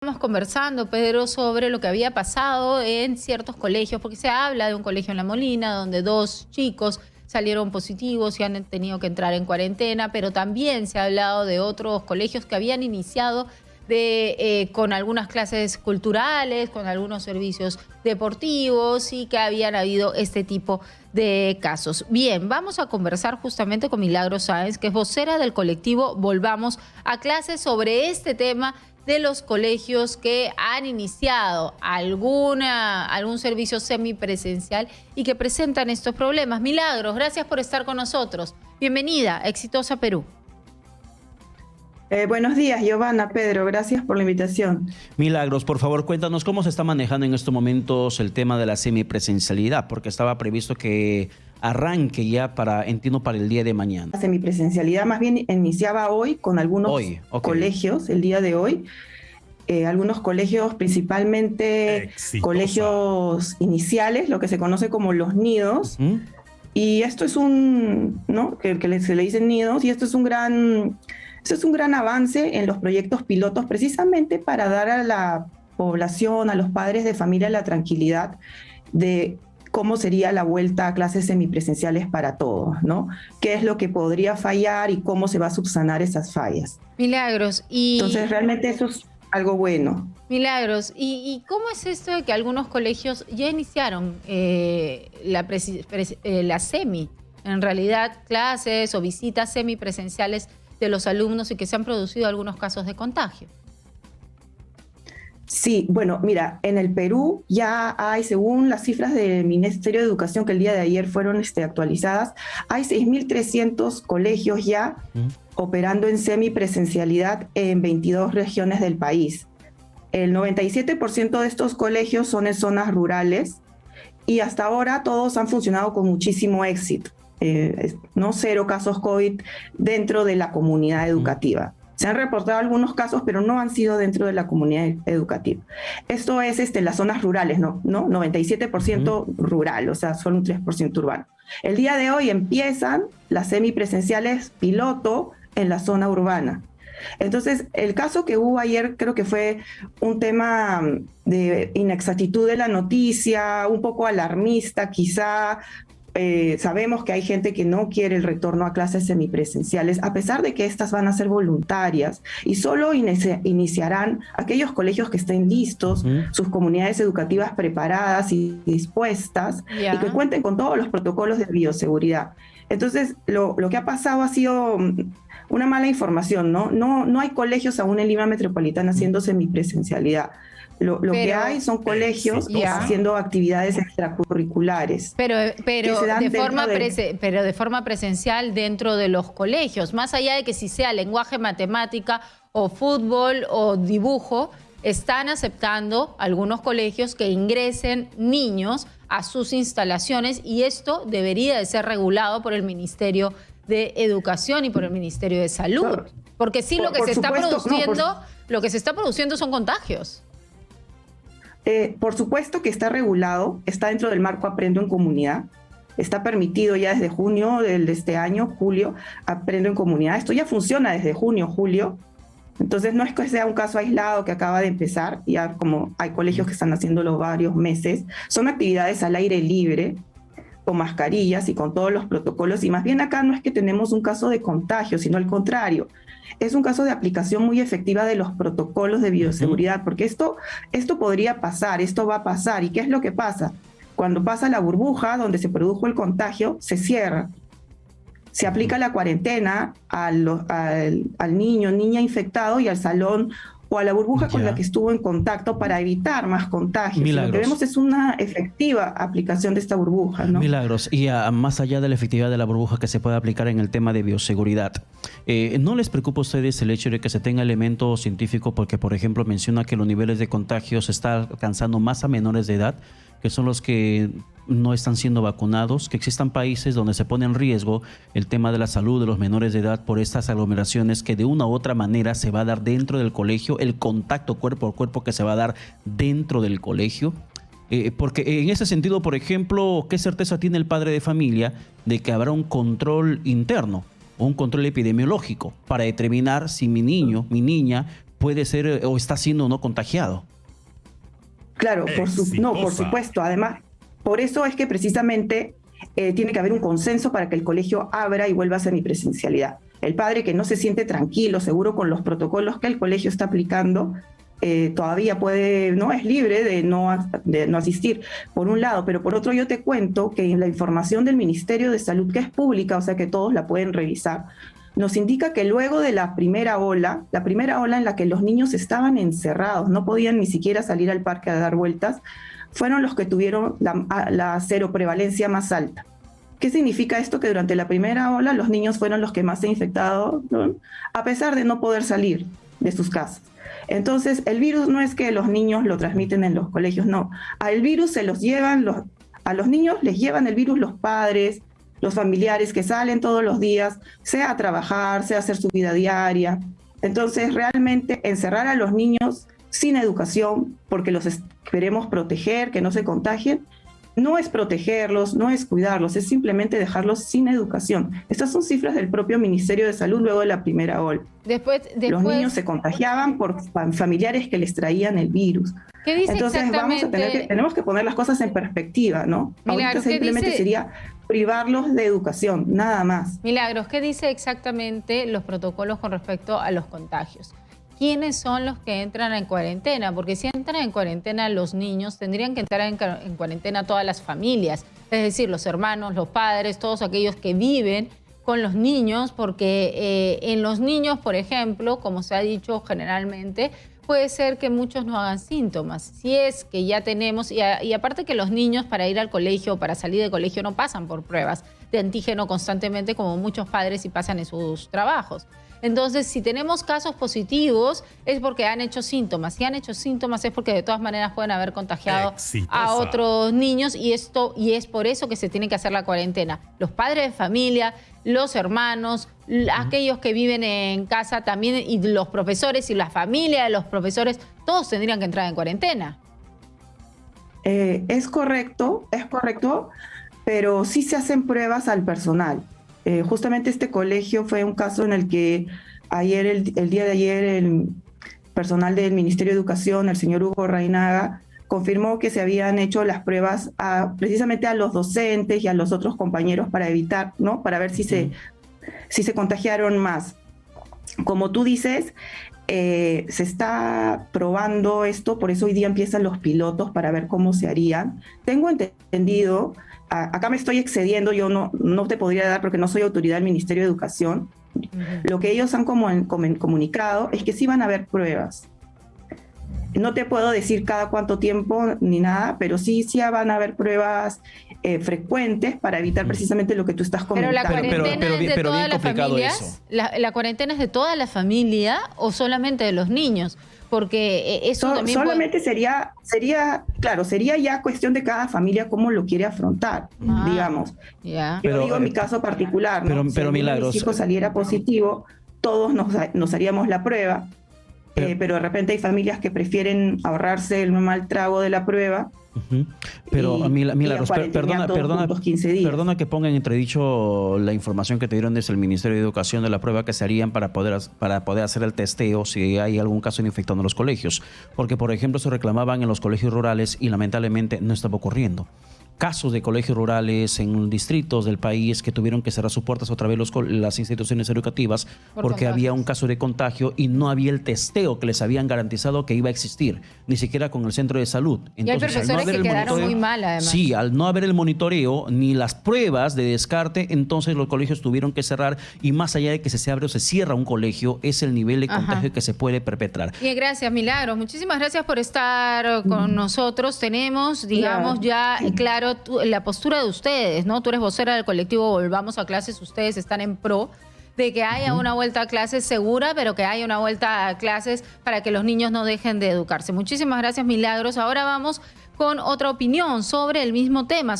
Estamos conversando, Pedro, sobre lo que había pasado en ciertos colegios, porque se habla de un colegio en La Molina donde 2 chicos salieron positivos y han tenido que entrar en cuarentena, pero también se ha hablado de otros colegios que habían iniciado con algunas clases culturales, con algunos servicios deportivos y que habían habido este tipo de casos. Bien, vamos a conversar justamente con Milagros Sáenz, que es vocera del colectivo Volvamos a Clases, sobre este tema de los colegios que han iniciado algún servicio semipresencial y que presentan estos problemas. Milagros, gracias por estar con nosotros. Bienvenida, Exitosa Perú. Buenos días, Giovanna, Pedro, gracias por la invitación. Milagros, por favor, cuéntanos cómo se está manejando en estos momentos el tema de la semipresencialidad, porque estaba previsto que arranque ya entiendo, para el día de mañana. La semipresencialidad más bien iniciaba hoy con algunos colegios, el día de hoy. Algunos colegios, principalmente colegios iniciales, lo que se conoce como los nidos. Y esto es se le dicen nidos, y esto es un gran avance en los proyectos pilotos, precisamente para dar a la población, a los padres de familia, la tranquilidad de cómo sería la vuelta a clases semipresenciales para todos, ¿no? ¿Qué es lo que podría fallar y cómo se va a subsanar esas fallas? Milagros, Entonces, realmente eso es algo bueno. Milagros, ¿y cómo es esto de que algunos colegios ya iniciaron la semi, en realidad clases o visitas semipresenciales de los alumnos y que se han producido algunos casos de contagio? Sí, bueno, mira, en el Perú ya hay, según las cifras del Ministerio de Educación que el día de ayer fueron actualizadas, hay 6.300 colegios ya operando en semipresencialidad en 22 regiones del país. El 97% de estos colegios son en zonas rurales y hasta ahora todos han funcionado con muchísimo éxito. Cero casos COVID dentro de la comunidad educativa. Se han reportado algunos casos, pero no han sido dentro de la comunidad educativa. Esto es las zonas rurales, ¿no? 97% rural, o sea, solo un 3% urbano. El día de hoy empiezan las semipresenciales piloto en la zona urbana. Entonces, el caso que hubo ayer creo que fue un tema de inexactitud de la noticia, un poco alarmista quizá. Sabemos que hay gente que no quiere el retorno a clases semipresenciales, a pesar de que estas van a ser voluntarias y solo iniciarán aquellos colegios que estén listos, sus comunidades educativas preparadas y dispuestas, y que cuenten con todos los protocolos de bioseguridad. Entonces, lo que ha pasado ha sido una mala información, ¿no? No hay colegios aún en Lima Metropolitana haciendo semipresencialidad. Lo que hay son colegios haciendo actividades extracurriculares. Pero de forma presencial dentro de los colegios, más allá de que si sea lenguaje, matemática o fútbol o dibujo, están aceptando algunos colegios que ingresen niños a sus instalaciones y esto debería de ser regulado por el Ministerio de Educación y por el Ministerio de Salud. Porque sí, lo que se está produciendo son contagios. Por supuesto que está regulado, está dentro del marco Aprendo en Comunidad, está permitido ya desde junio de este año, julio, Aprendo en Comunidad. Esto ya funciona desde junio, julio, entonces no es que sea un caso aislado que acaba de empezar, ya como hay colegios que están haciéndolo varios meses, son actividades al aire libre, con mascarillas y con todos los protocolos, y más bien acá no es que tenemos un caso de contagio, sino al contrario, es un caso de aplicación muy efectiva de los protocolos de bioseguridad, porque esto podría pasar, esto va a pasar. ¿Y qué es lo que pasa? Cuando pasa la burbuja donde se produjo el contagio, se cierra. Se aplica la cuarentena al niño, niña infectado y al salón o a la burbuja con la que estuvo en contacto para evitar más contagios. Lo que vemos es una efectiva aplicación de esta burbuja, ¿no? Milagros, y más allá de la efectividad de la burbuja que se puede aplicar en el tema de bioseguridad, ¿no les preocupa a ustedes el hecho de que se tenga elemento científico? Porque, por ejemplo, menciona que los niveles de contagio se están alcanzando más a menores de edad, que son los que no están siendo vacunados, que existan países donde se pone en riesgo el tema de la salud de los menores de edad por estas aglomeraciones que de una u otra manera se va a dar dentro del colegio, el contacto cuerpo a cuerpo que se va a dar dentro del colegio. Porque en ese sentido, por ejemplo, ¿qué certeza tiene el padre de familia de que habrá un control interno? o un control epidemiológico para determinar si mi niño, mi niña puede ser o está siendo o no contagiado. Claro, por supuesto. Además, por eso es que precisamente tiene que haber un consenso para que el colegio abra y vuelva a semipresencialidad. El padre que no se siente tranquilo, seguro con los protocolos que el colegio está aplicando, todavía puede, no es libre de no asistir, por un lado, pero por otro yo te cuento que en la información del Ministerio de Salud, que es pública, o sea que todos la pueden revisar, nos indica que luego de la primera ola en la que los niños estaban encerrados, no podían ni siquiera salir al parque a dar vueltas, fueron los que tuvieron la seroprevalencia más alta. ¿Qué significa esto? Que durante la primera ola los niños fueron los que más se han infectado, ¿no? A pesar de no poder salir de sus casas. Entonces, el virus no es que los niños lo transmiten en los colegios, no. Al virus se los llevan, a los niños les llevan el virus los padres, los familiares que salen todos los días, sea a trabajar, sea a hacer su vida diaria. Entonces, realmente encerrar a los niños sin educación, porque los queremos proteger, que no se contagien, no es protegerlos, no es cuidarlos, es simplemente dejarlos sin educación. Estas son cifras del propio Ministerio de Salud luego de la primera ola. Después los niños se contagiaban por familiares que les traían el virus. ¿Qué dice Entonces tenemos que poner las cosas en perspectiva, ¿no? Ahorita simplemente sería privarlos de educación, nada más. Milagros, ¿qué dice exactamente los protocolos con respecto a los contagios? ¿Quiénes son los que entran en cuarentena? Porque si entran en cuarentena los niños, tendrían que entrar en cuarentena todas las familias, es decir, los hermanos, los padres, todos aquellos que viven con los niños, porque en los niños, por ejemplo, como se ha dicho generalmente, puede ser que muchos no hagan síntomas. Si es que ya tenemos, y aparte que los niños para ir al colegio, para salir del colegio, no pasan por pruebas de antígeno constantemente como muchos padres sí pasan en sus trabajos. Entonces, si tenemos casos positivos, es porque han hecho síntomas. Si han hecho síntomas es porque de todas maneras pueden haber contagiado a otros niños y es por eso que se tiene que hacer la cuarentena. Los padres de familia, los hermanos, aquellos que viven en casa también, y los profesores y la familia de los profesores, todos tendrían que entrar en cuarentena. Es correcto, pero sí se hacen pruebas al personal. Justamente este colegio fue un caso en el que el día de ayer el personal del Ministerio de Educación, el señor Hugo Reinaga, confirmó que se habían hecho las pruebas precisamente a los docentes y a los otros compañeros para evitar, ¿no? Para ver si se contagiaron más. Como tú dices, se está probando esto, por eso hoy día empiezan los pilotos para ver cómo se harían. Tengo entendido, acá me estoy excediendo, yo no te podría dar porque no soy autoridad del Ministerio de Educación. Lo que ellos han comunicado es que sí van a haber pruebas. No te puedo decir cada cuánto tiempo ni nada, pero sí van a haber pruebas frecuentes para evitar precisamente lo que tú estás comentando. Pero la cuarentena es de todas las familias. ¿La cuarentena es de toda la familia o solamente de los niños? Porque eso también solamente sería ya cuestión de cada familia cómo lo quiere afrontar, digamos. Yeah. Yo digo en mi caso particular, ¿no? Pero si Milagros, mi hijo saliera positivo, todos nos haríamos la prueba, pero de repente hay familias que prefieren ahorrarse el mal trago de la prueba. Pero Milagros, perdona que ponga en entredicho la información que te dieron desde el Ministerio de Educación de la prueba que se harían para poder hacer el testeo si hay algún caso de infectado en los colegios, porque por ejemplo se reclamaban en los colegios rurales y lamentablemente no estaba ocurriendo. Casos de colegios rurales en distritos del país que tuvieron que cerrar sus puertas otra vez las instituciones educativas porque había un caso de contagio y no había el testeo que les habían garantizado que iba a existir, ni siquiera con el centro de salud. Entonces, y hay profesores que quedaron muy mal, además. Sí, al no haber el monitoreo ni las pruebas de descarte, entonces los colegios tuvieron que cerrar y más allá de que se abre o se cierra un colegio, es el nivel de contagio que se puede perpetrar. Bien, gracias, Milagros. Muchísimas gracias por estar con nosotros. Tenemos, digamos, ya claro la postura de ustedes, ¿no? Tú eres vocera del colectivo Volvamos a Clases, ustedes están en pro de que haya una vuelta a clases segura, pero que haya una vuelta a clases para que los niños no dejen de educarse. Muchísimas gracias, Milagros. Ahora vamos con otra opinión sobre el mismo tema.